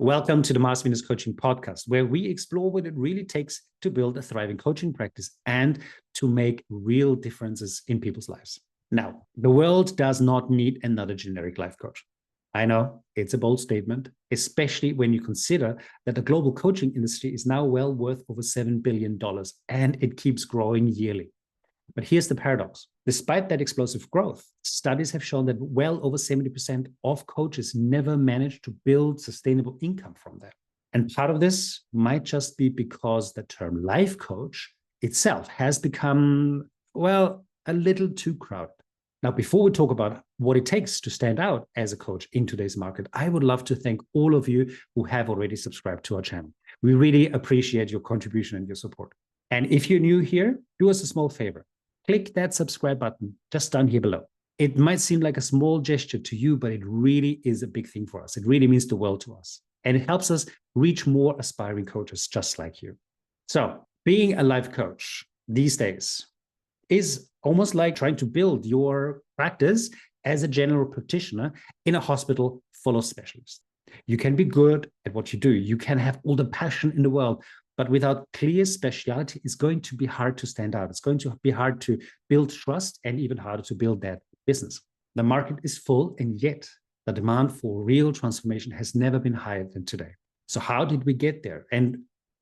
Welcome to the Mars Venus Coaching Podcast, where we explore what it really takes to build a thriving coaching practice and to make real differences in people's lives. Now, the world does not need another generic life coach. I know it's a bold statement, especially when you consider that the global coaching industry is now well worth over $7 billion and it keeps growing yearly. But here's the paradox. Despite that explosive growth, studies have shown that well over 70% of coaches never manage to build sustainable income from that. And part of this might just be because the term life coach itself has become, well, a little too crowded. Now, before we talk about what it takes to stand out as a coach in today's market, I would love to thank all of you who have already subscribed to our channel. We really appreciate your contribution and your support. And if you're new here, do us a small favor. Click that subscribe button just down here below. It might seem like a small gesture to you, but it really is a big thing for us. It really means the world to us. And it helps us reach more aspiring coaches just like you. So being a life coach these days is almost like trying to build your practice as a general practitioner in a hospital full of specialists. You can be good at what you do. You can have all the passion in the world, but without clear speciality, it's going to be hard to stand out. It's going to be hard to build trust and even harder to build that business. The market is full, and yet the demand for real transformation has never been higher than today. So how did we get there? And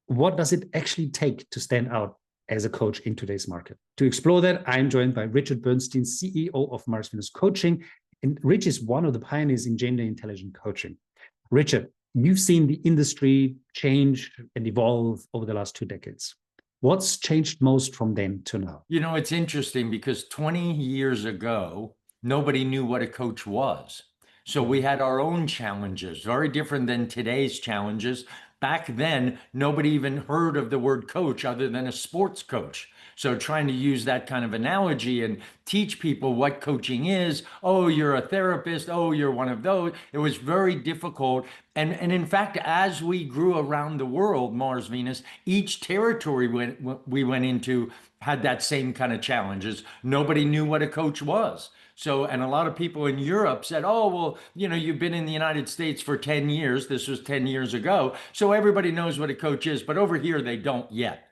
what does it actually take to stand out as a coach in today's market? To explore that, I'm joined by Richard Bernstein, CEO of Mars Venus Coaching. And Rich is one of the pioneers in gender intelligent coaching. Richard, you've seen the industry change and evolve over the last 2 decades. What's changed most from then to now? You know, it's interesting because 20 years ago, nobody knew what a coach was. So we had our own challenges, very different than today's challenges. Back then, nobody even heard of the word coach other than a sports coach. So trying to use that kind of analogy and teach people what coaching is, oh, you're a therapist, oh, you're one of those. It was very difficult. And in fact, as we grew around the world, Mars, Venus, each territory we went into had that same kind of challenges. Nobody knew what a coach was. So, and a lot of people in Europe said, oh, well, you know, you've been in the United States for 10 years. This was 10 years ago. So everybody knows what a coach is, but over here they don't yet.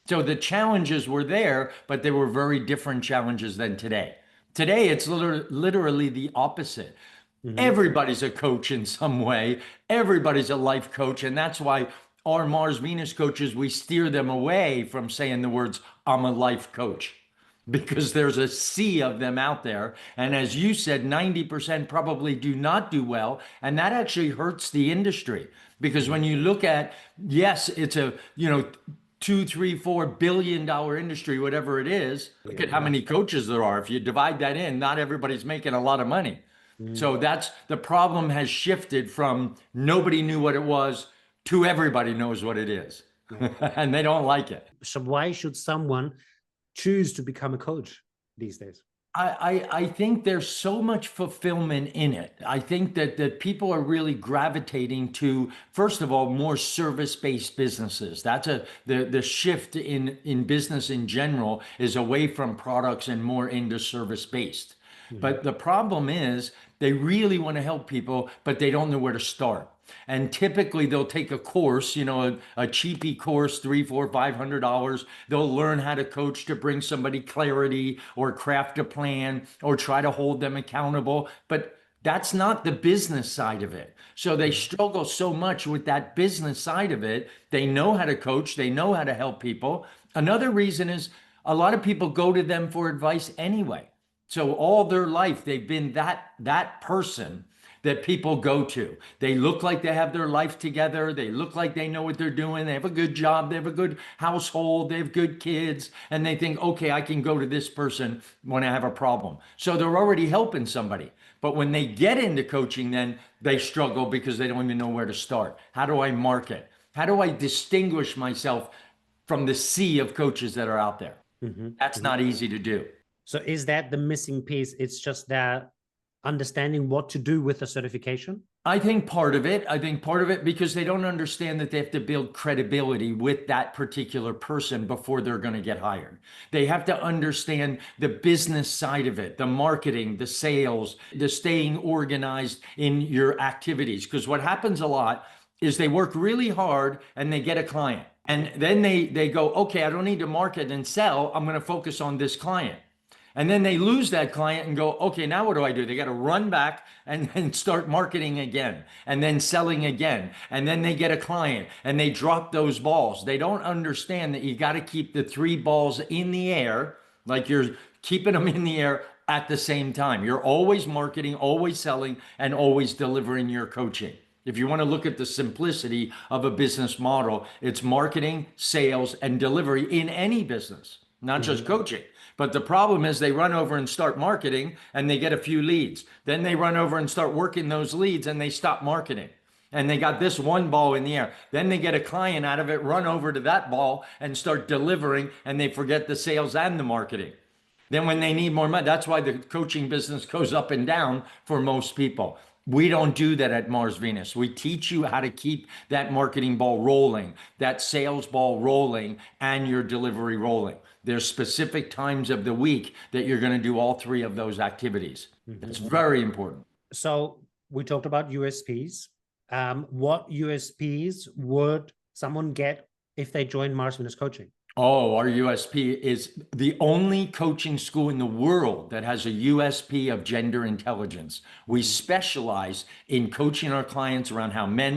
So the challenges were there, but they were very different challenges than today. Today, it's literally the opposite. Mm-hmm. Everybody's a coach in some way. Everybody's a life coach. And that's why our Mars Venus coaches, we steer them away from saying the words, I'm a life coach, because there's a sea of them out there. And as you said, 90% probably do not do well. And that actually hurts the industry, because when you look at, yes, it's a, $2, $3, $4 billion industry, whatever it is. Look at how many coaches there are. If you divide that in, not everybody's making a lot of money. So that's the problem, has shifted from nobody knew what it was to everybody knows what it is. And they don't like it. So why should someone choose to become a coach these days? I think there's so much fulfillment in it. I think that people are really gravitating to, first of all, more service-based businesses. That's the shift in business in general is away from products and more into service-based. Mm-hmm. But the problem is they really want to help people, but they don't know where to start. And typically they'll take a course, a cheapy course, $300, $400, $500. They'll learn how to coach to bring somebody clarity or craft a plan or try to hold them accountable. But that's not the business side of it. So they struggle so much with that business side of it. They know how to coach. They know how to help people. Another reason is a lot of people go to them for advice anyway. So all their life, they've been that person that people go to. They look like they have their life together. They look like they know what they're doing. They have a good job. They have a good household. They have good kids. And they think, okay, I can go to this person when I have a problem. So they're already helping somebody. But when they get into coaching, then they struggle because they don't even know where to start. How do I market? How do I distinguish myself from the sea of coaches that are out there? Mm-hmm. That's not easy to do. So is that the missing piece? It's just that understanding what to do with the certification? I think part of it because they don't understand that they have to build credibility with that particular person before they're going to get hired. They have to understand the business side of it, the marketing, the sales, the staying organized in your activities. Because what happens a lot is they work really hard and they get a client. And then they go, okay, I don't need to market and sell. I'm going to focus on this client. And then they lose that client and go, okay, now what do? They got to run back and then start marketing again and then selling again. And then they get a client and they drop those balls. They don't understand that you got to keep the 3 balls in the air, like you're keeping them in the air at the same time. You're always marketing, always selling, and always delivering your coaching. If you want to look at the simplicity of a business model, it's marketing, sales, and delivery in any business, not just coaching. But the problem is they run over and start marketing and they get a few leads. Then they run over and start working those leads and they stop marketing. And they got this 1 ball in the air. Then they get a client out of it, run over to that ball and start delivering, and they forget the sales and the marketing. Then when they need more money, that's why the coaching business goes up and down for most people. We don't do that at Mars Venus. We teach you how to keep that marketing ball rolling, that sales ball rolling, and your delivery rolling. There's specific times of the week that you're going to do all 3 of those activities. It's very important. So we talked about USPs. What USPs would someone get if they join Mars Venus Coaching? Oh, our USP is the only coaching school in the world that has a USP of gender intelligence. We specialize in coaching our clients around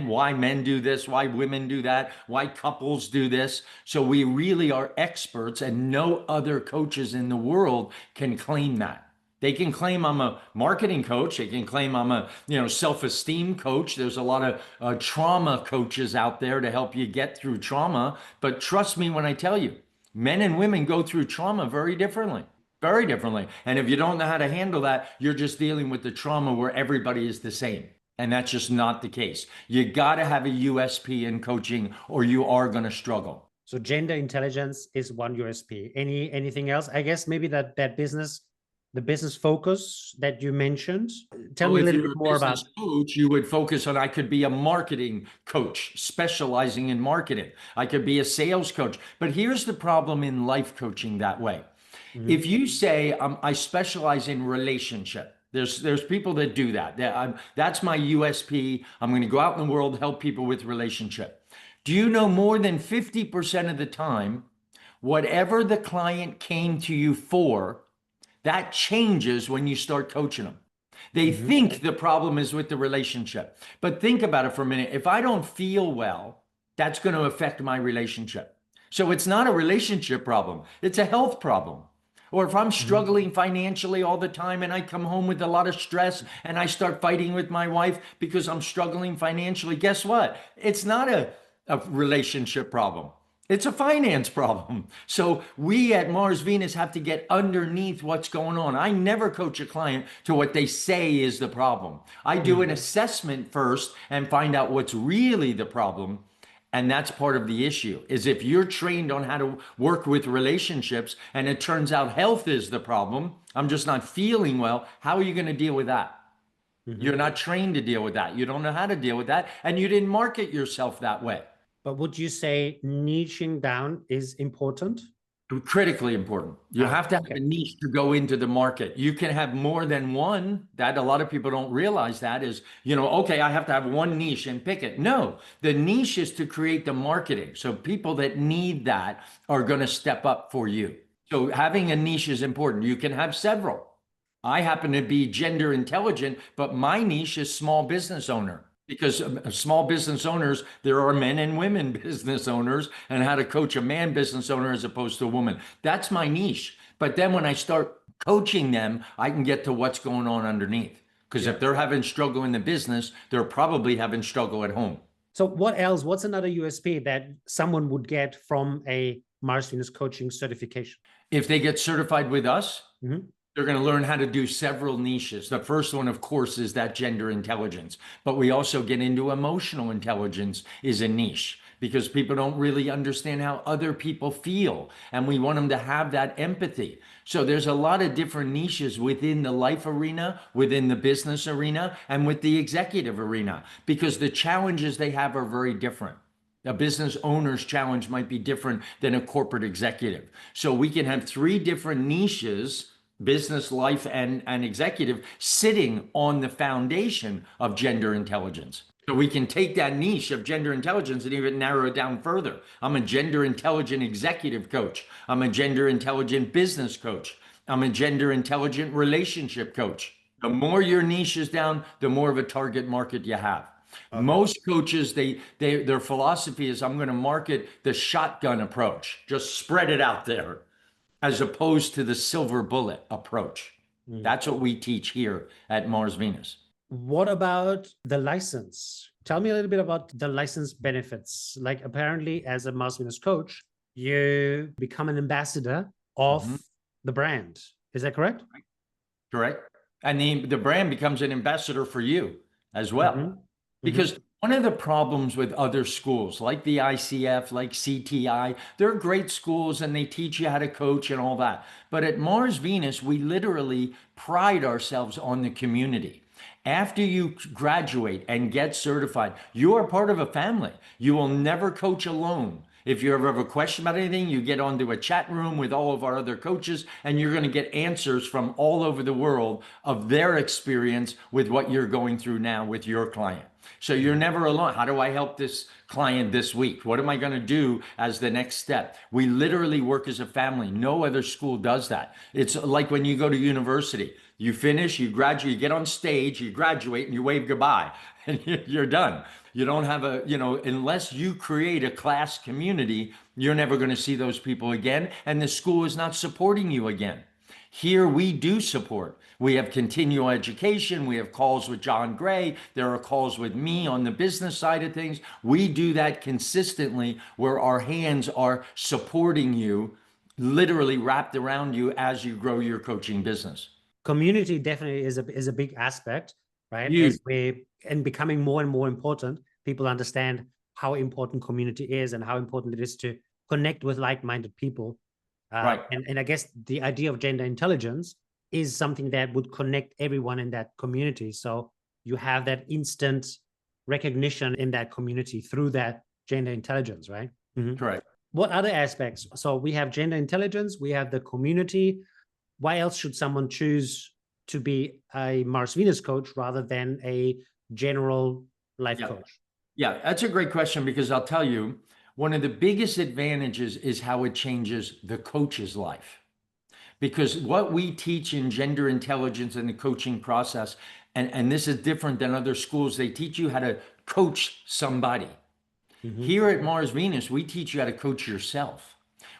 why men do this, why women do that, why couples do this. So we really are experts, and no other coaches in the world can claim that. They can claim I'm a marketing coach. They can claim I'm a self-esteem coach. There's a lot of trauma coaches out there to help you get through trauma. But trust me when I tell you, men and women go through trauma very differently, very differently. And if you don't know how to handle that, you're just dealing with the trauma where everybody is the same. And that's just not the case. You got to have a USP in coaching or you are going to struggle. So gender intelligence is one USP. Anything else? I guess maybe that the business focus that you mentioned. Tell me a little bit more about. Coach, you would focus on, I could be a marketing coach specializing in marketing. I could be a sales coach. But here's the problem in life coaching that way. If you say, I specialize in relationship, there's people that do that. That's my USP. I'm going to go out in the world, help people with relationship. Do you know more than 50% of the time, whatever the client came to you for, that changes when you start coaching them. They think the problem is with the relationship. But think about it for a minute. If I don't feel well, that's going to affect my relationship. So it's not a relationship problem. It's a health problem. Or if I'm struggling financially all the time and I come home with a lot of stress and I start fighting with my wife because I'm struggling financially, guess what? It's not a relationship problem. It's a finance problem. So we at Mars Venus have to get underneath what's going on. I never coach a client to what they say is the problem. I do an assessment first and find out what's really the problem. And that's part of the issue, is if you're trained on how to work with relationships and it turns out health is the problem, I'm just not feeling well, how are you going to deal with that? You're not trained to deal with that. You don't know how to deal with that. And you didn't market yourself that way. But would you say niching down is important? Critically important. You have to have a niche to go into the market. You can have more than one. That a lot of people don't realize that is, okay, I have to have one niche and pick it. No, the niche is to create the marketing. So people that need that are going to step up for you. So having a niche is important. You can have several. I happen to be gender intelligent, but my niche is small business owner. Because small business owners, there are men and women business owners, and how to coach a man business owner as opposed to a woman. That's my niche. But then when I start coaching them, I can get to what's going on underneath. Because if they're having struggle in the business, they're probably having struggle at home. So what else? What's another USP that someone would get from a Mars Venus coaching certification? If they get certified with us, they're going to learn how to do several niches. The first one, of course, is that gender intelligence. But we also get into emotional intelligence is a niche because people don't really understand how other people feel. And we want them to have that empathy. So there's a lot of different niches within the life arena, within the business arena, and with the executive arena, because the challenges they have are very different. A business owner's challenge might be different than a corporate executive. So we can have 3 different niches, business, life, and executive, sitting on the foundation of gender intelligence. So we can take that niche of gender intelligence and even narrow it down further. I'm a gender intelligent executive coach. I'm a gender intelligent business coach. I'm a gender intelligent relationship coach. The more your niche is down, the more of a target market you have. Okay. Most coaches, their philosophy is I'm going to market the shotgun approach, just spread it out there, as opposed to the silver bullet approach. That's what we teach here at Mars Venus. What about the license? Tell me a little bit about the license benefits. Like apparently as a Mars Venus coach, you become an ambassador of the brand. Is that correct? Correct. And the brand becomes an ambassador for you as well. Because one of the problems with other schools like the ICF, like CTI, they're great schools and they teach you how to coach and all that. But at Mars Venus, we literally pride ourselves on the community. After you graduate and get certified, you are part of a family. You will never coach alone. If you ever have a question about anything, you get onto a chat room with all of our other coaches, and you're going to get answers from all over the world of their experience with what you're going through now with your client. So you're never alone. How do I help this client this week? What am I going to do as the next step? We literally work as a family. No other school does that. It's like when you go to university. You finish, you graduate, you get on stage, you graduate, and you wave goodbye, and you're done. You don't have unless you create a class community, you're never going to see those people again, and the school is not supporting you again. Here we do support. We have continual education. We have calls with John Gray. There are calls with me on the business side of things. We do that consistently where our hands are supporting you, literally wrapped around you as you grow your coaching business. Community definitely is a big aspect, right? Huge. And becoming more and more important, people understand how important community is and how important it is to connect with like-minded people. Right. And I guess the idea of gender intelligence is something that would connect everyone in that community. So you have that instant recognition in that community through that gender intelligence, right? Correct. What other aspects? So we have gender intelligence, we have the community. Why else should someone choose to be a Mars Venus coach rather than a general life coach? Yeah, that's a great question because I'll tell you, one of the biggest advantages is how it changes the coach's life. Because what we teach in gender intelligence and the coaching process, and this is different than other schools, they teach you how to coach somebody. Here at Mars Venus, we teach you how to coach yourself.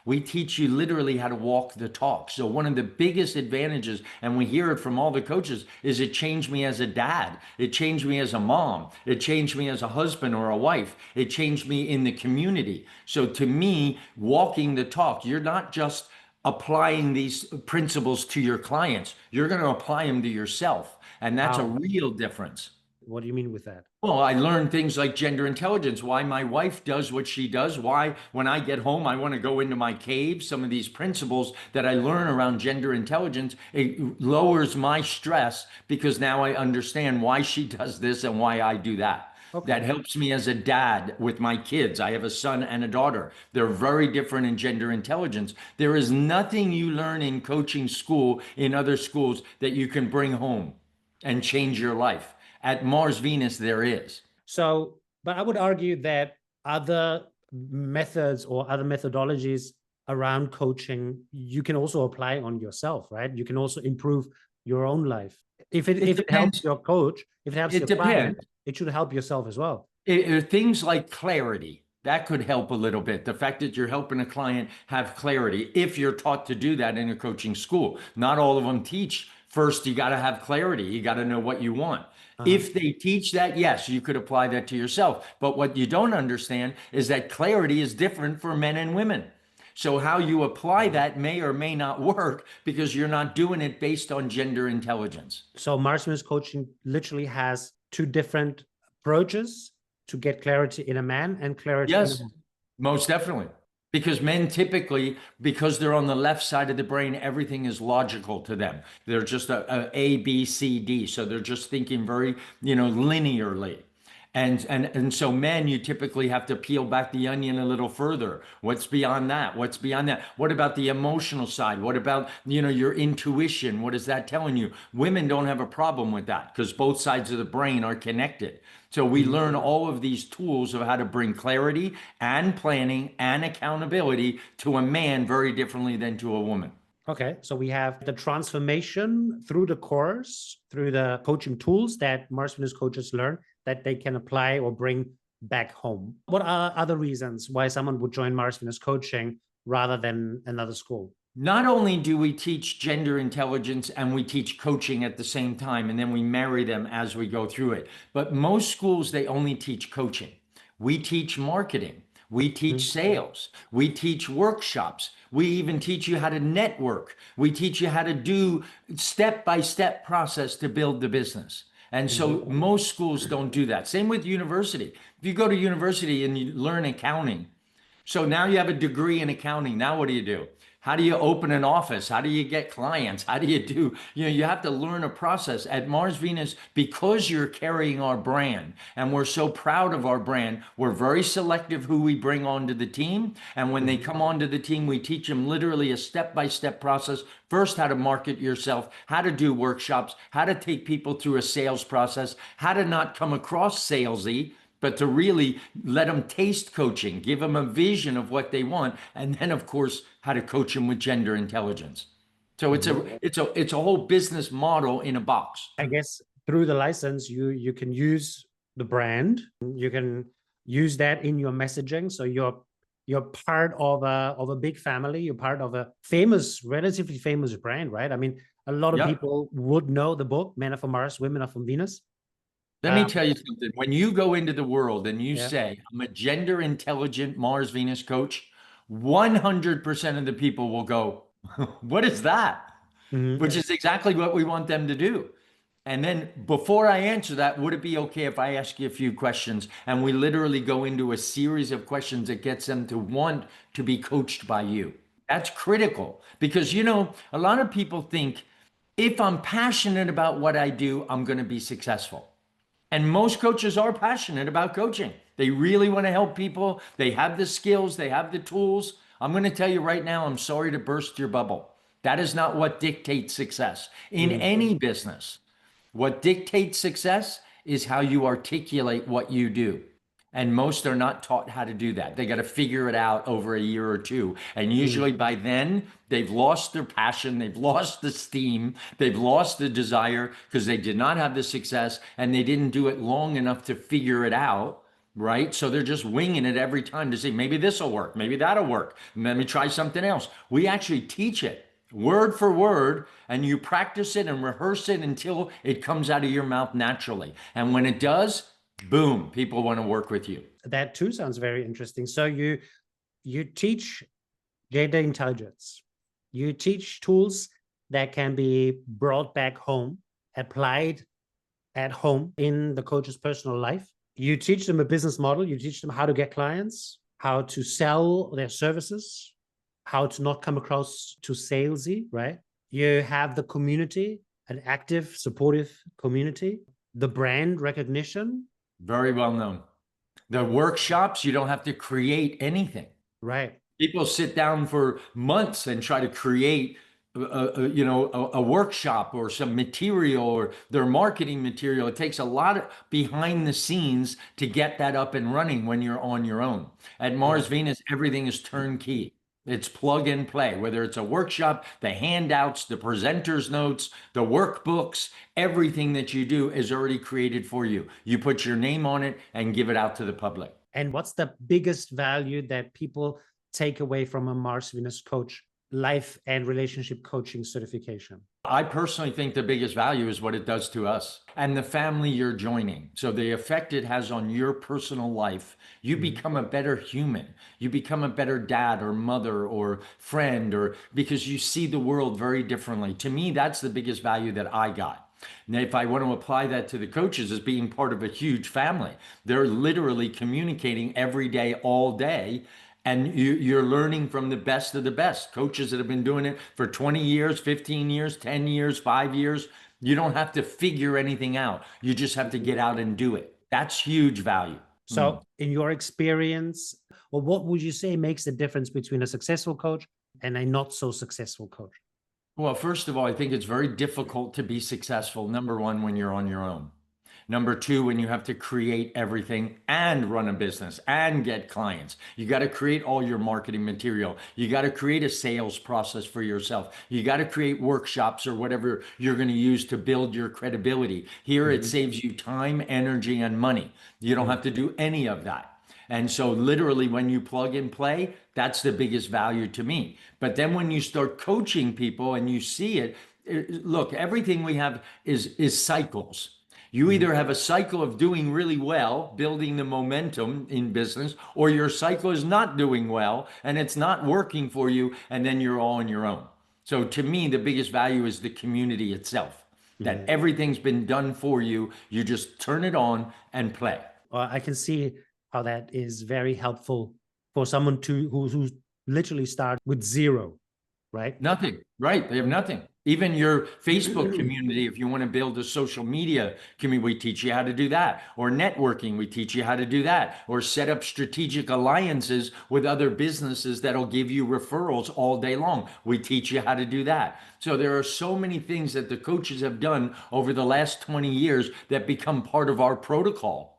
We teach you literally how to walk the talk. So one of the biggest advantages, and we hear it from all the coaches, is it changed me as a dad. It changed me as a mom. It changed me as a husband or a wife. It changed me in the community. So to me, walking the talk, you're not just applying these principles to your clients. You're going to apply them to yourself. And that's a real difference. What do you mean with that? Well, I learned things like gender intelligence, why my wife does what she does, why when I get home, I want to go into my cave. Some of these principles that I learn around gender intelligence, it lowers my stress because now I understand why she does this and why I do that. Okay. That helps me as a dad with my kids. I have a son and a daughter. They're very different in gender intelligence. There is nothing you learn in coaching school, in other schools, that you can bring home and change your life. At Mars Venus, there is. So, but I would argue that other methods or other methodologies around coaching, you can also apply on yourself, right? You can also improve your own life. If it helps your coach, if it helps your client, it should help yourself as well. Things like clarity, that could help a little bit. The fact that you're helping a client have clarity, if you're taught to do that in a coaching school. Not all of them teach. First, you got to have clarity. You got to know what you want. If they teach that, yes, you could apply that to yourself. But what you don't understand is that clarity is different for men and women. So how you apply that may or may not work because you're not doing it based on gender intelligence. So Mars Venus coaching literally has two different approaches to get clarity in a man and clarity in a woman. Most definitely. Because men typically, because they're on the left side of the brain, everything is logical to them. They're just a B, C, D. So they're just thinking very, linearly. And so men, you typically have to peel back the onion a little further. What's beyond that? What's beyond that? What about the emotional side? What about, your intuition? What is that telling you? Women don't have a problem with that because both sides of the brain are connected. So we learn all of these tools of how to bring clarity and planning and accountability to a man very differently than to a woman. Okay, so we have the transformation through the course, through the coaching tools that Mars Venus coaches learn that they can apply or bring back home. What are other reasons why someone would join Mars Venus coaching rather than another school? Not only do we teach gender intelligence and we teach coaching at the same time, and then we marry them as we go through it, but most schools, they only teach coaching. We teach marketing. We teach sales. We teach workshops. We even teach you how to network. We teach you how to do step-by-step process to build the business. And so most schools don't do that. Same with university. If you go to university and you learn accounting, so now you have a degree in accounting. Now what do? How do you open an office? How do you get clients? How do you do, you have to learn a process. At Mars Venus, because you're carrying our brand and we're so proud of our brand, we're very selective who we bring onto the team. And when they come onto the team, we teach them literally a step-by-step process. First, how to market yourself, how to do workshops, how to take people through a sales process, how to not come across salesy, but to really let them taste coaching, give them a vision of what they want, and then of course how to coach them with gender intelligence. So it's a whole business model in a box. I guess through the license, you can use the brand, you can use that in your messaging. So you're part of a big family, you're part of a relatively famous brand, right? I mean, a lot of people would know the book, Men Are from Mars, Women Are from Venus. Let me tell you something. When you go into the world and you say, I'm a gender intelligent Mars Venus coach, 100% of the people will go, what is that? Which is exactly what we want them to do. And then before I answer that, would it be okay if I ask you a few questions? And we literally go into a series of questions that gets them to want to be coached by you. That's critical because, a lot of people think if I'm passionate about what I do, I'm going to be successful. And most coaches are passionate about coaching. They really want to help people. They have the skills, they have the tools. I'm going to tell you right now, I'm sorry to burst your bubble. That is not what dictates success in any business. What dictates success is how you articulate what you do. And most are not taught how to do that. They got to figure it out over a year or two. And usually by then, they've lost their passion, they've lost the steam, they've lost the desire because they did not have the success and they didn't do it long enough to figure it out, right? So they're just winging it every time to say, maybe this will work, maybe that'll work. Let me try something else. We actually teach it word for word, and you practice it and rehearse it until it comes out of your mouth naturally. And when it does, boom, people want to work with you. That too sounds very interesting. So you teach data intelligence. You teach tools that can be brought back home, applied at home in the coach's personal life. You teach them a business model. You teach them how to get clients, how to sell their services, how to not come across too salesy, right? You have the community, an active, supportive community, the brand recognition. Very well known. The workshops, you don't have to create anything. Right. People sit down for months and try to create a workshop or some material or their marketing material. It takes a lot of behind the scenes to get that up and running when you're on your own. At Mars Venus, everything is turnkey. It's plug and play, whether it's a workshop, the handouts, the presenter's notes, the workbooks, everything that you do is already created for you. You put your name on it and give it out to the public. And what's the biggest value that people take away from a Mars Venus coach life and relationship coaching certification? I personally think the biggest value is what it does to us and the family you're joining. So the effect it has on your personal life, you become a better human. You become a better dad or mother or friend, or because you see the world very differently. To me, that's the biggest value that I got. Now, if I want to apply that to the coaches as being part of a huge family, they're literally communicating every day, all day. And you're learning from the best of the best. Coaches that have been doing it for 20 years, 15 years, 10 years, 5 years. You don't have to figure anything out. You just have to get out and do it. That's huge value. So in your experience, or what would you say makes the difference between a successful coach and a not so successful coach? Well, first of all, I think it's very difficult to be successful, number one, when you're on your own. Number two, when you have to create everything and run a business and get clients, you got to create all your marketing material. You got to create a sales process for yourself. You got to create workshops or whatever you're going to use to build your credibility. Here, it saves you time, energy, and money. You don't have to do any of that. And so literally when you plug and play, that's the biggest value to me. But then when you start coaching people and you see it, look, everything we have is cycles. You either have a cycle of doing really well, building the momentum in business, or your cycle is not doing well and it's not working for you, and then you're all on your own. So to me, the biggest value is the community itself, that everything's been done for you. You just turn it on and play. Well, I can see how that is very helpful for someone who's literally start with zero, right? Nothing, right? They have nothing. Even your Facebook community, if you want to build a social media community, we teach you how to do that. Or networking, we teach you how to do that. Or set up strategic alliances with other businesses that'll give you referrals all day long. We teach you how to do that. So there are so many things that the coaches have done over the last 20 years that become part of our protocol,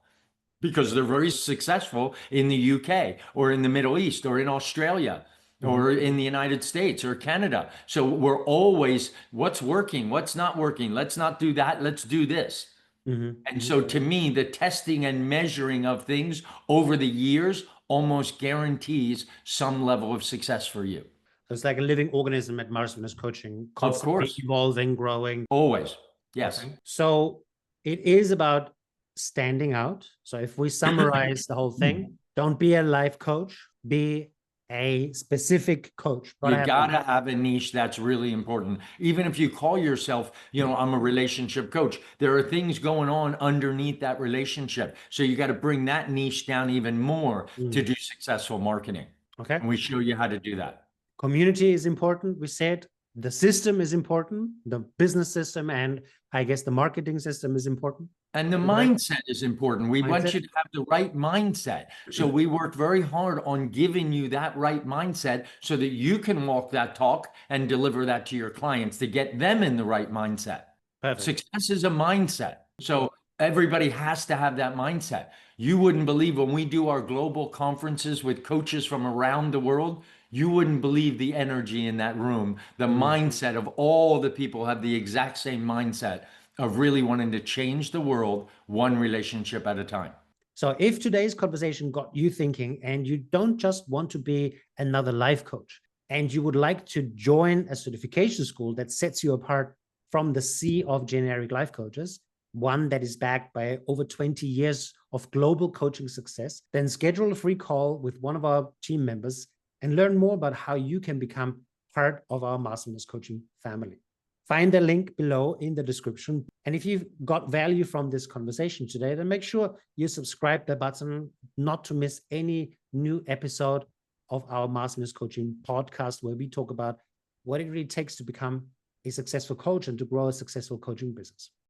because they're very successful in the UK or in the Middle East or in Australia or in the United States or Canada. So we're always, what's working, what's not working? Let's not do that. Let's do this. And so to me, the testing and measuring of things over the years almost guarantees some level of success for you. So it's like a living organism at Mars Coaching, Of constantly course. evolving, growing. Always. Yes. Okay. So it is about standing out. So if we summarize the whole thing, don't be a life coach, be a specific coach. You gotta have a niche. That's really important. Even if you call yourself, I'm a relationship coach, there are things going on underneath that relationship. So you got to bring that niche down even more to do successful marketing. Okay. And we show you how to do that. Community is important. We said the system is important, the business system, and I guess the marketing system is important. And the mindset is important. We want you to have the right mindset. So we work very hard on giving you that right mindset so that you can walk that talk and deliver that to your clients to get them in the right mindset. Perfect. Success is a mindset. So everybody has to have that mindset. You wouldn't believe when we do our global conferences with coaches from around the world, you wouldn't believe the energy in that room. The mindset of all the people have the exact same mindset of really wanting to change the world one relationship at a time. So if today's conversation got you thinking and you don't just want to be another life coach and you would like to join a certification school that sets you apart from the sea of generic life coaches, one that is backed by over 20 years of global coaching success, then schedule a free call with one of our team members and learn more about how you can become part of our Masterminds Coaching family. Find the link below in the description. And if you've got value from this conversation today, then make sure you subscribe the button not to miss any new episode of our Masterminds Coaching podcast, where we talk about what it really takes to become a successful coach and to grow a successful coaching business.